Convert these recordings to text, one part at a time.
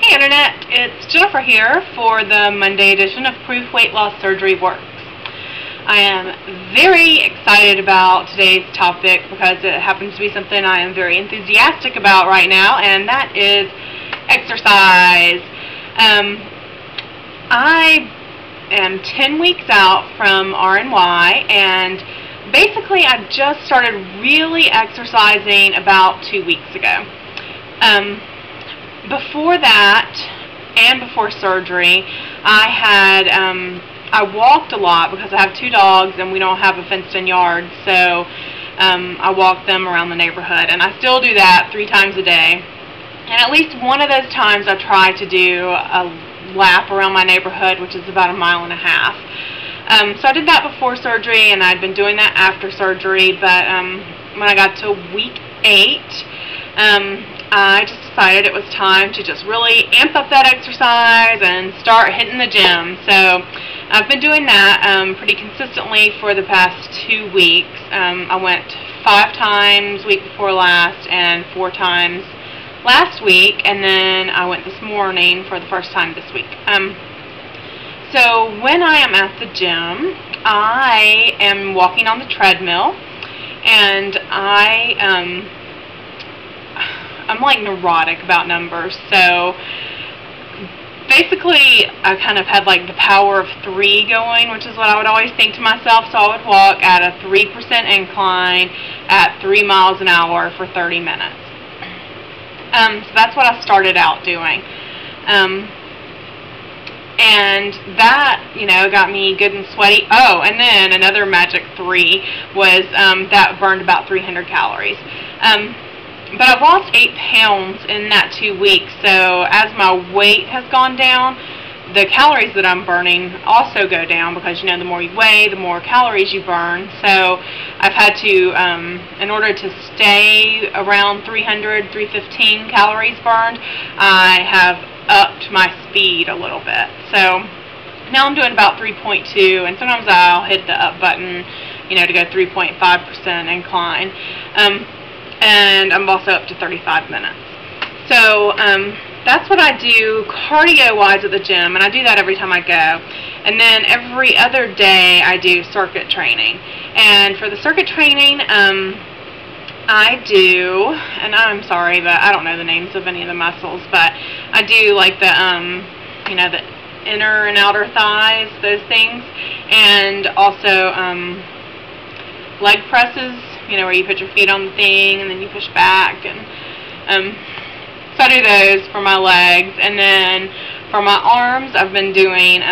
Hey Internet, it's Jennifer here for the Monday edition of Proof Weight Loss Surgery Works. I am very excited about today's topic because it happens to be something I am very enthusiastic about right now, and that is exercise. I am 10 weeks out from RNY, and basically I just started really exercising about 2 weeks ago. Before that, and before surgery, I walked a lot because I have 2 dogs and we don't have a fenced-in yard, so I walk them around the neighborhood, and I still do that 3 times a day. And at least one of those times I try to do a lap around my neighborhood, which is about 1.5 miles. So I did that before surgery, and I'd been doing that after surgery, but when I got to week 8, I just decided it was time to just really amp up that exercise and start hitting the gym. So I've been doing that pretty consistently for the past 2 weeks. I went 5 times week before last and 4 times last week, and then I went this morning for the first time this week. So when I am at the gym, I am walking on the treadmill, and I'm like neurotic about numbers. So basically I kind of had like the power of 3 going, which is what I would always think to myself. So I would walk at a 3% incline at 3 miles an hour for 30 minutes. So that's what I started out doing. And that, got me good and sweaty. Oh, and then another magic 3 was that burned about 300 calories. But I've lost 8 pounds in that 2 weeks, so as my weight has gone down, the calories that I'm burning also go down because, the more you weigh, the more calories you burn. So I've had to, in order to stay around 300, 315 calories burned, I have upped my speed a little bit. So now I'm doing about 3.2, and sometimes I'll hit the up button, to go 3.5% incline. And I'm also up to 35 minutes. So that's what I do cardio-wise at the gym, and I do that every time I go. And then every other day I do circuit training. And for the circuit training, I do, and I'm sorry, but I don't know the names of any of the muscles, but I do like the, the inner and outer thighs, those things, and also leg presses, where you put your feet on the thing and then you push back, and so I do those for my legs. And then for my arms, I've been doing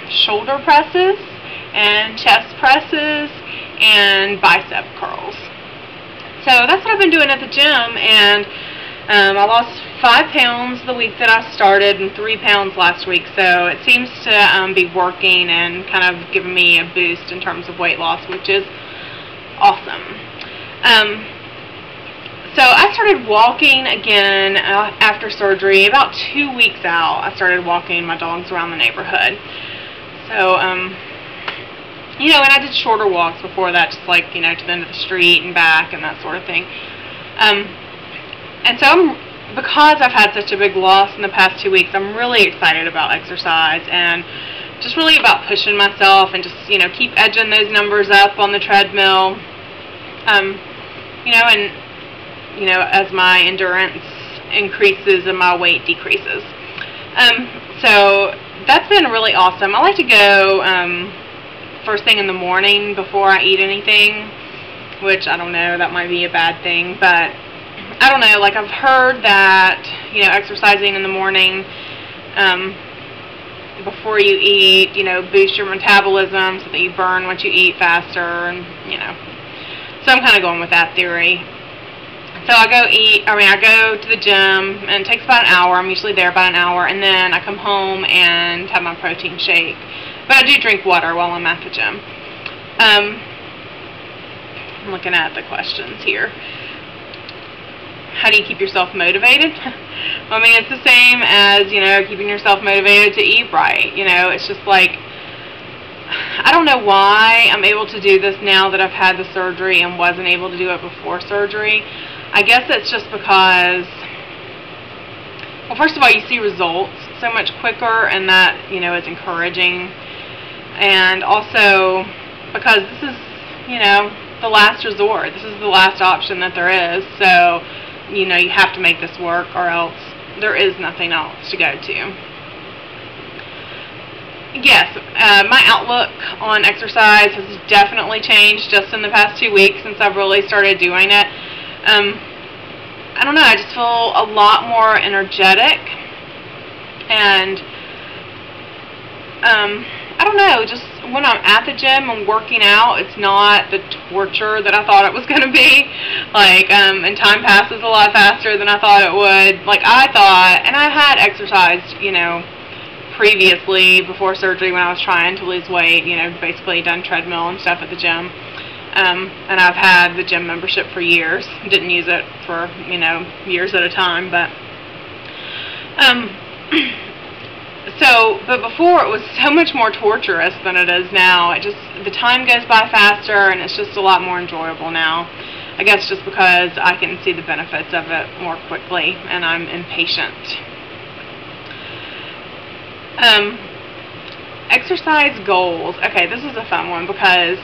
shoulder presses and chest presses and bicep curls. So that's what I've been doing at the gym, and I lost 5 pounds the week that I started and 3 pounds last week, so it seems to be working and kind of giving me a boost in terms of weight loss, which is awesome. So I started walking again after surgery. About 2 weeks out, I started walking my dogs around the neighborhood. So, and I did shorter walks before that, just like, to the end of the street and back and that sort of thing. And so because I've had such a big loss in the past 2 weeks, I'm really excited about exercise and just really about pushing myself and just, keep edging those numbers up on the treadmill. As my endurance increases and my weight decreases. So that's been really awesome. I like to go first thing in the morning before I eat anything, which I don't know, that might be a bad thing, but I don't know, like I've heard that, exercising in the morning before you eat, boosts your metabolism so that you burn what you eat faster, and, so I'm kind of going with that theory. So I go to the gym, and it takes about an hour. I'm usually there about an hour, and then I come home and have my protein shake. But I do drink water while I'm at the gym. I'm looking at the questions here. How do you keep yourself motivated? I mean, it's the same as, keeping yourself motivated to eat right. It's just like, I don't know why I'm able to do this now that I've had the surgery and wasn't able to do it before surgery. I guess it's just because well, first of all, you see results so much quicker, and that, you know, is encouraging. And also because this is, you know, the last resort. This is the last option that there is. So, you know, you have to make this work, or else there is nothing else to go to. Yes, my outlook on exercise has definitely changed just in the past 2 weeks since I've really started doing it. I don't know, I just feel a lot more energetic, and I don't know, just when I'm at the gym and working out, it's not the torture that I thought it was going to be. Like, and time passes a lot faster than I thought it would. Like, I thought, and I had exercised, you know, previously before surgery when I was trying to lose weight, you know, basically done treadmill and stuff at the gym. And I've had the gym membership for years. Didn't use it for, you know, years at a time, but but before it was so much more torturous than it is now. It just, the time goes by faster, and it's just a lot more enjoyable now. I guess just because I can see the benefits of it more quickly, and I'm impatient. Exercise goals. Okay, this is a fun one because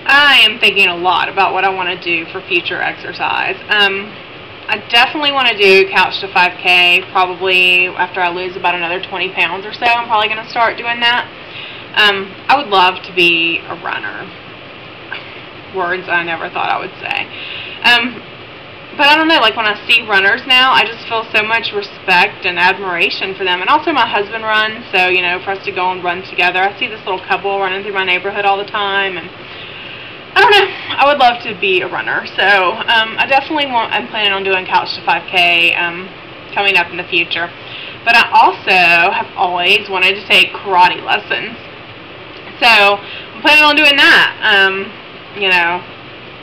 I am thinking a lot about what I want to do for future exercise. I definitely want to do couch to 5K, probably after I lose about another 20 pounds or so. I'm probably going to start doing that. I would love to be a runner. Words I never thought I would say. But I don't know, like when I see runners now, I just feel so much respect and admiration for them. And also my husband runs, so, you know, for us to go and run together. I see this little couple running through my neighborhood all the time, and I don't know, I would love to be a runner. So I definitely I'm planning on doing couch to 5K coming up in the future. But I also have always wanted to take karate lessons. So I'm planning on doing that. You know,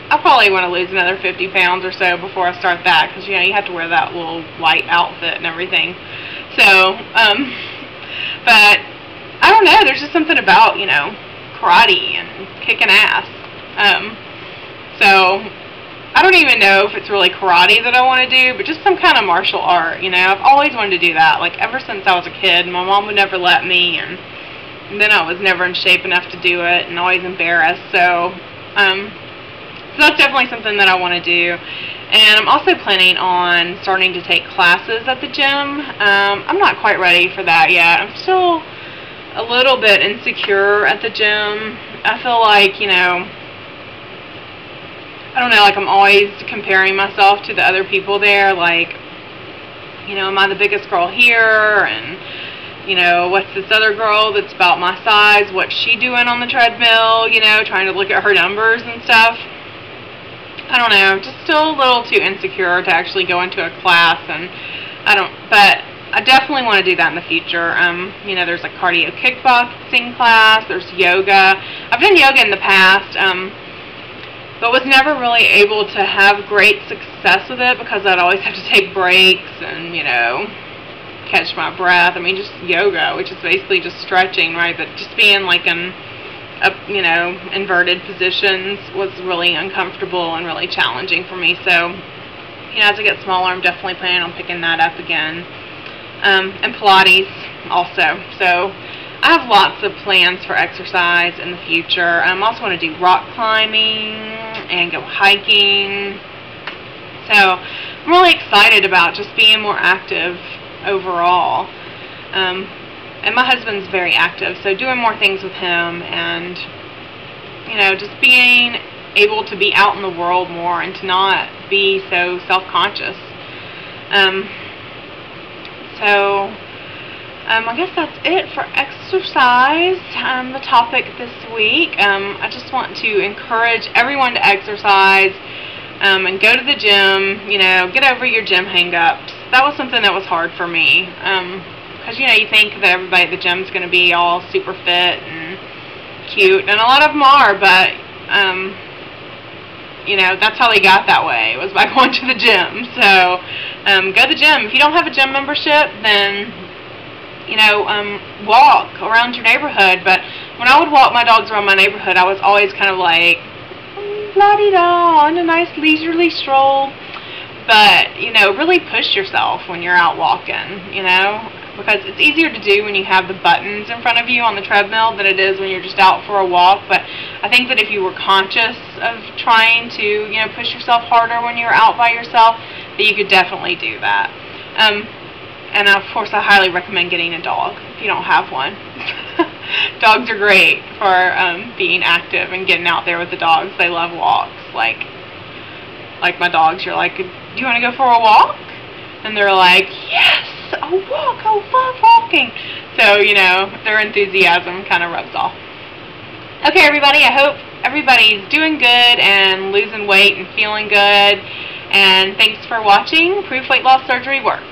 I probably want to lose another 50 pounds or so before I start that, because, you know, you have to wear that little white outfit and everything. So, but I don't know, there's just something about, you know, karate and kicking ass. So I don't even know if it's really karate that I want to do, but just some kind of martial art, you know. I've always wanted to do that, like ever since I was a kid. My mom would never let me, and then I was never in shape enough to do it, and always embarrassed. So, so that's definitely something that I want to do. And I'm also planning on starting to take classes at the gym. I'm not quite ready for that yet. I'm still a little bit insecure at the gym. I feel like, you know, I don't know, like I'm always comparing myself to the other people there. Like, you know, am I the biggest girl here? And, you know, what's this other girl that's about my size? What's she doing on the treadmill? You know, trying to look at her numbers and stuff. I don't know, just still a little too insecure to actually go into a class, and but I definitely want to do that in the future. You know, there's a cardio kickboxing class, there's yoga. I've done yoga in the past, but was never really able to have great success with it because I'd always have to take breaks and, you know, catch my breath. I mean, just yoga, which is basically just stretching, right? But just being like in you know, inverted positions was really uncomfortable and really challenging for me. So, you know, as I get smaller, I'm definitely planning on picking that up again. And Pilates also. So I have lots of plans for exercise in the future. I also want to do rock climbing and go hiking. So I'm really excited about just being more active overall. And my husband's very active, so doing more things with him, and, you know, just being able to be out in the world more and to not be so self-conscious. I guess that's it for exercise, the topic this week. I just want to encourage everyone to exercise and go to the gym, you know, get over your gym hang-ups. That was something that was hard for me. Because, you know, you think that everybody at the gym is going to be all super fit and cute, and a lot of them are, but, you know, that's how they got that way, was by going to the gym. So, go to the gym. If you don't have a gym membership, then, you know, walk around your neighborhood. But when I would walk my dogs around my neighborhood, I was always kind of like, la-di-da, on a nice leisurely stroll. But, you know, really push yourself when you're out walking, you know, because it's easier to do when you have the buttons in front of you on the treadmill than it is when you're just out for a walk. But I think that if you were conscious of trying to, you know, push yourself harder when you're out by yourself, that you could definitely do that. And of course, I highly recommend getting a dog if you don't have one. Dogs are great for being active and getting out there with the dogs. They love walks. Like my dogs, you're like, do you want to go for a walk? And they're like, yes, a walk, I love walking. So, you know, their enthusiasm kind of rubs off. Okay, everybody, I hope everybody's doing good and losing weight and feeling good. And thanks for watching Proof Weight Loss Surgery Works.